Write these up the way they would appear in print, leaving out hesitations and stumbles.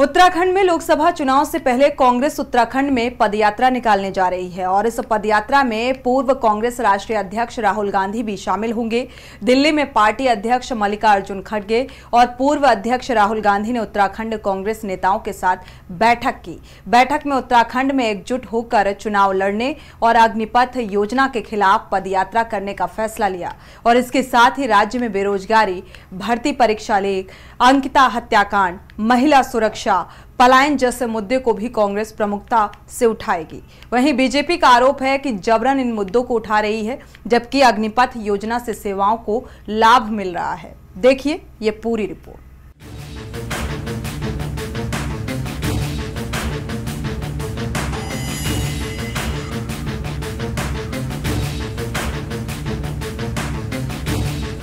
उत्तराखंड में लोकसभा चुनाव से पहले कांग्रेस उत्तराखंड में पदयात्रा निकालने जा रही है और इस पदयात्रा में पूर्व कांग्रेस राष्ट्रीय अध्यक्ष राहुल गांधी भी शामिल होंगे। दिल्ली में पार्टी अध्यक्ष मल्लिकार्जुन खड़गे और पूर्व अध्यक्ष राहुल गांधी ने उत्तराखंड कांग्रेस नेताओं के साथ बैठक की। बैठक में उत्तराखंड में एकजुट होकर चुनाव लड़ने और अग्निपथ योजना के खिलाफ पदयात्रा करने का फैसला लिया और इसके साथ ही राज्य में बेरोजगारी, भर्ती परीक्षा लीक, अंकिता हत्याकांड, महिला सुरक्षा, पलायन जैसे मुद्दे को भी कांग्रेस प्रमुखता से उठाएगी। वहीं बीजेपी का आरोप है कि जबरन इन मुद्दों को उठा रही है, जबकि अग्निपथ योजना से सेवाओं को लाभ मिल रहा है। देखिए ये पूरी रिपोर्ट।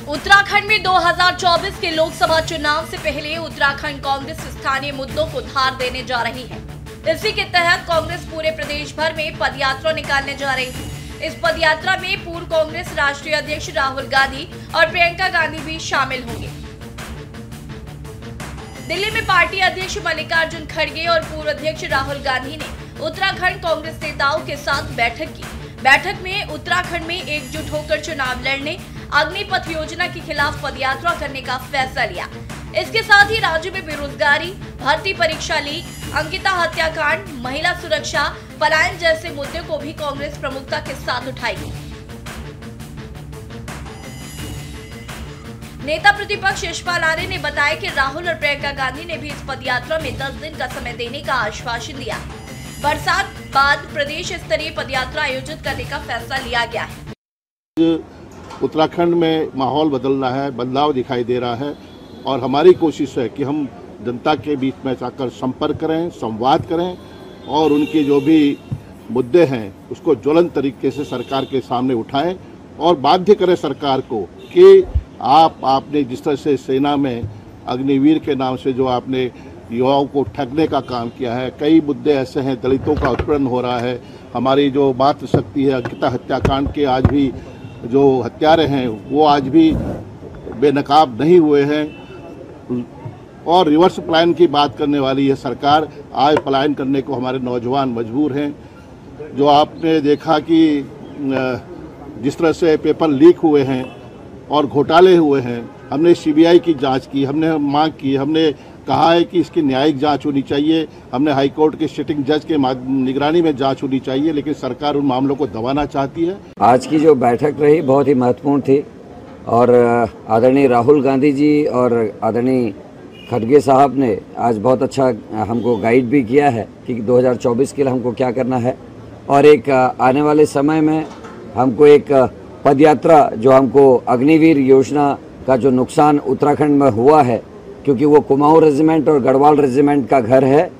उत्तराखंड में 2024 के लोकसभा चुनाव से पहले उत्तराखंड कांग्रेस स्थानीय मुद्दों को धार देने जा रही है। इसी के तहत कांग्रेस पूरे प्रदेश भर में पदयात्रा निकालने जा रही है। इस पदयात्रा में पूर्व कांग्रेस राष्ट्रीय अध्यक्ष राहुल गांधी और प्रियंका गांधी भी शामिल होंगे। दिल्ली में पार्टी अध्यक्ष मल्लिकार्जुन खड़गे और पूर्व अध्यक्ष राहुल गांधी ने उत्तराखंड कांग्रेस नेताओं के साथ बैठक की। बैठक में उत्तराखंड में एकजुट होकर चुनाव लड़ने, अग्निपथ योजना के खिलाफ पदयात्रा करने का फैसला लिया। इसके साथ ही राज्य में बेरोजगारी, भर्ती परीक्षा लीक, अंकिता हत्याकांड, महिला सुरक्षा, पलायन जैसे मुद्दे को भी कांग्रेस प्रमुखता के साथ उठाएगी। नेता प्रतिपक्ष यशपाल आर्य ने बताया कि राहुल और प्रियंका गांधी ने भी इस पदयात्रा में 10 दिन का समय देने का आश्वासन दिया। बरसात बाद प्रदेश स्तरीय पदयात्रा आयोजित करने का फैसला लिया गया है। उत्तराखंड में माहौल बदल रहा है, बदलाव दिखाई दे रहा है और हमारी कोशिश है कि हम जनता के बीच में जाकर संपर्क करें, संवाद करें और उनके जो भी मुद्दे हैं उसको ज्वलंत तरीके से सरकार के सामने उठाएं और बाध्य करें सरकार को कि आपने जिस तरह से सेना में अग्निवीर के नाम से जो आपने युवाओं को ठगने का काम किया है, कई मुद्दे ऐसे हैं, दलितों का उत्पीड़न हो रहा है, हमारी जो मातृशक्ति है, अंकिता हत्याकांड के आज भी जो हत्यारे हैं वो आज भी बेनकाब नहीं हुए हैं और रिवर्स पलायन की बात करने वाली है सरकार। आज पलायन करने को हमारे नौजवान मजबूर हैं। जो आपने देखा कि जिस तरह से पेपर लीक हुए हैं और घोटाले हुए हैं, हमने सीबीआई की जांच की, हमने मांग की, हमने कहा है कि इसकी न्यायिक जांच होनी चाहिए, हमने हाई कोर्ट के सिटिंग जज के निगरानी में जांच होनी चाहिए, लेकिन सरकार उन मामलों को दबाना चाहती है। आज की जो बैठक रही बहुत ही महत्वपूर्ण थी और आदरणीय राहुल गांधी जी और आदरणीय खड़गे साहब ने आज बहुत अच्छा हमको गाइड भी किया है कि 2024 के लिए हमको क्या करना है और एक आने वाले समय में हमको एक पदयात्रा जो हमको अग्निवीर योजना का जो नुकसान उत्तराखंड में हुआ है, क्योंकि वो कुमाऊं रेजिमेंट और गढ़वाल रेजिमेंट का घर है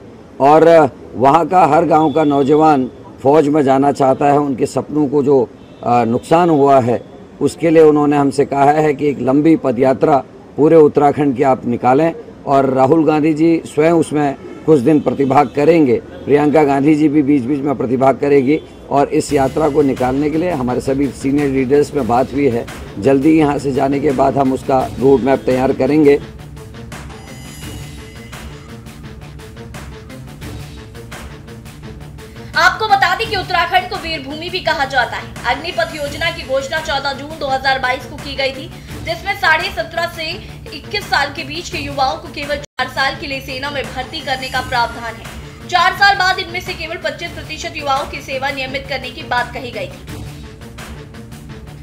और वहाँ का हर गांव का नौजवान फौज में जाना चाहता है। उनके सपनों को जो नुकसान हुआ है उसके लिए उन्होंने हमसे कहा है कि एक लंबी पदयात्रा पूरे उत्तराखंड की आप निकालें और राहुल गांधी जी स्वयं उसमें कुछ दिन प्रतिभाग करेंगे, प्रियंका गांधी जी भी बीच बीच में प्रतिभाग करेगी और इस यात्रा को निकालने के लिए हमारे सभी सीनियर लीडर्स में बात हुई है। जल्दी यहाँ से जाने के बाद हम उसका रोड मैप तैयार करेंगे। आपको बता दें कि उत्तराखंड को वीरभूमि भी कहा जाता है। अग्निपथ योजना की घोषणा 14 जून 2022 को की गई थी, जिसमें 17.5 से 21 साल के बीच के युवाओं को केवल 4 साल के लिए सेना में भर्ती करने का प्रावधान है। 4 साल बाद इनमें से केवल 25% युवाओं की सेवा नियमित करने की बात कही गई थी।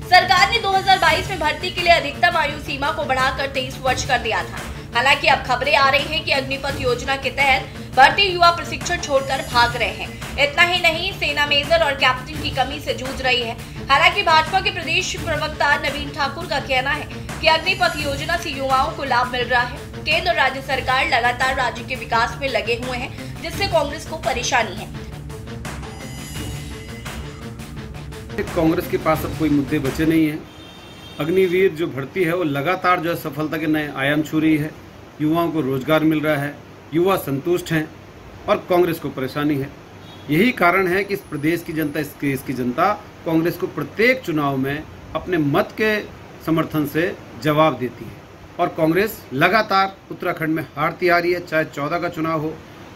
सरकार ने 2022 में भर्ती के लिए अधिकतम आयु सीमा को बढ़ाकर 23 वर्ष कर दिया था। हालांकि अब खबरें आ रही हैं कि अग्निपथ योजना के तहत भर्ती युवा प्रशिक्षण छोड़कर भाग रहे हैं। इतना ही नहीं, सेना मेजर और कैप्टन की कमी से जूझ रही है। हालांकि भाजपा के प्रदेश प्रवक्ता नवीन ठाकुर का कहना है कि अग्निपथ योजना से युवाओं को लाभ मिल रहा है। केंद्र और राज्य सरकार लगातार राज्य के विकास में लगे हुए हैं, जिससे कांग्रेस को परेशानी है। कांग्रेस के पास अब कोई मुद्दे बचे नहीं है। अग्निवीर जो भर्ती है वो लगातार जो है सफलता के नए आयाम छू रही है। युवाओं को रोजगार मिल रहा है, युवा संतुष्ट हैं और कांग्रेस को परेशानी है। यही कारण है कि इस प्रदेश की जनता, इस देश की जनता कांग्रेस को प्रत्येक चुनाव में अपने मत के समर्थन से जवाब देती है। और कांग्रेस लगातार उत्तराखंड में हारती आ रही है, चाहे 14 का चुनाव हो,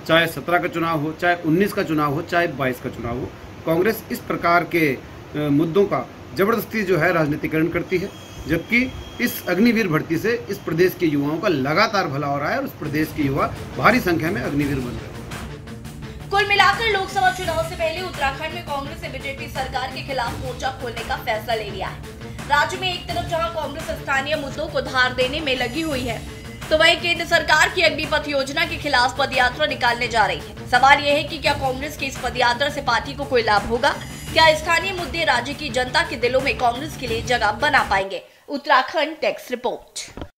चाहे 17 का चुनाव हो, चाहे 19 का चुनाव हो, चाहे 22 का चुनाव हो। कांग्रेस इस प्रकार के मुद्दों का जबरदस्ती जो है राजनीतिकरण करती है, जबकि इस अग्निवीर भर्ती से इस प्रदेश के युवाओं का लगातार भला हो रहा है और उस प्रदेश के युवा भारी संख्या में अग्निवीर बन रहे हैं। कुल मिलाकर लोकसभा चुनाव से पहले उत्तराखंड में कांग्रेस ने बीजेपी सरकार के खिलाफ मोर्चा खोलने का फैसला ले लिया है। राज्य में एक तरफ जहां कांग्रेस स्थानीय मुद्दों को धार देने में लगी हुई है, तो वहीं केंद्र सरकार की अग्निपथ योजना के खिलाफ पदयात्रा निकालने जा रही है। सवाल यह है कि क्या कांग्रेस की इस पदयात्रा से पार्टी को कोई लाभ होगा? क्या स्थानीय मुद्दे राज्य की जनता के दिलों में कांग्रेस के लिए जगह बना पाएंगे? Uttarakhand desk report.